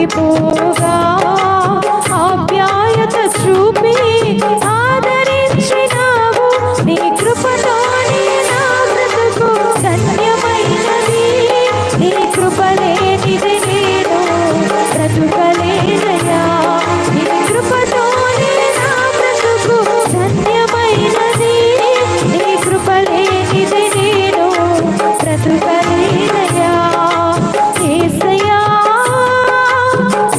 తొలగిపోగా ఆప్యాయత చూపి ఆదరించినావు. నీ కృపతోనే నా బ్రతుకు ధన్యమైనది. నీ కృప లేనిది నేను బ్రతుకలేనయ్యా. నీ కృపతోనే నా బ్రతుకు ధన్యమైనది. నీ కృప లేనిది నేను బ్రతుకలేనయ్యా. యేసయ్యా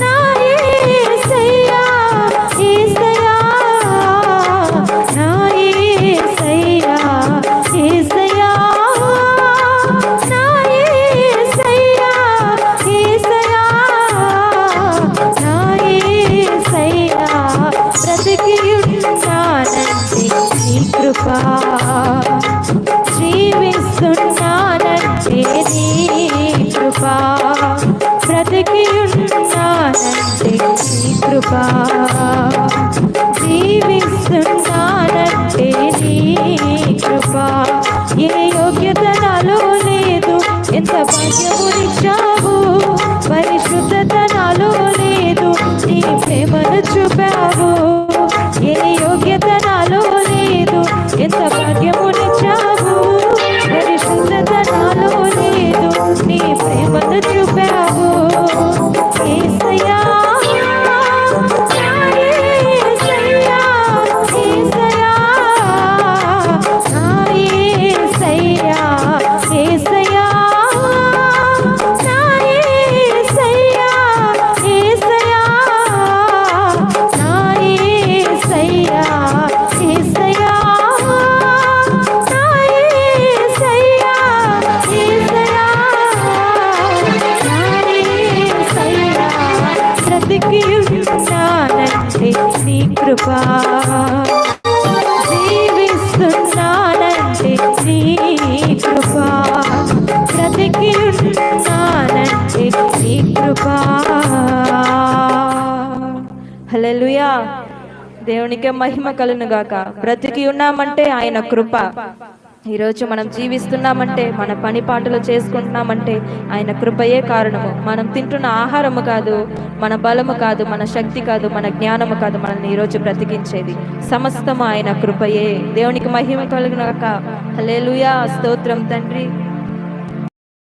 నా యేసయ్యా, యేసయ్యా నా యేసయ్యా, యేసయ్యా నా యేసయ్యా, యేసయ్యా నా యేసయ్యా. బ్రతికియున్నానంటే నీ కృప, జీవిస్తున్నానంటే నీ కృప. బ్రతికియున్నానంటే నీ కృప, జీవిస్తున్నానంటే నీ కృప. ఏ యోగ్యత నాలో లేదు, ఎంత భాగ్యమునిచ్చావు. పరిశుద్ధత నాలో లేదు, నీ ప్రేమను చూపావు. ఏ యోగ్యత నాలో లేదు, ఎంత భాగ్యమునిచ్చావు. పరిశుద్ధత నాలో లేదు, నీ ప్రేమను చూపావు. యేసయ్యా నా యేసయ్యా, యేసయ్యా నా యేసయ్యా, యేసయ్యా నా యేసయ్యా, యేసయ్యా నా యేసయ్యా, యేసయ్యా నా యేసయ్యా, యేసయ్యా నా యేసయ్యా. బ్రతికియున్నానంటే నీ కృప, జీవిస్తున్నానంటే నీ కృప. బ్రతికియున్నానంటే నీ కృప. హల్లెలూయా. దేవునికే మహిమ కలుగును గాక. బ్రతికి ఉన్నామంటే ఆయన కృప. ఈరోజు మనం జీవిస్తున్నామంటే, మన పని పాటలు చేసుకుంటున్నామంటే ఆయన కృపయే కారణము. మనం తింటున్న ఆహారము కాదు, మన బలము కాదు, మన శక్తి కాదు, మన జ్ఞానము కాదు మనల్ని ఈరోజు బ్రతికించేది. సమస్తము ఆయన కృపయే. దేవునికి మహిమ కలుగును గాక. హల్లెలూయా. స్తోత్రం తండ్రి.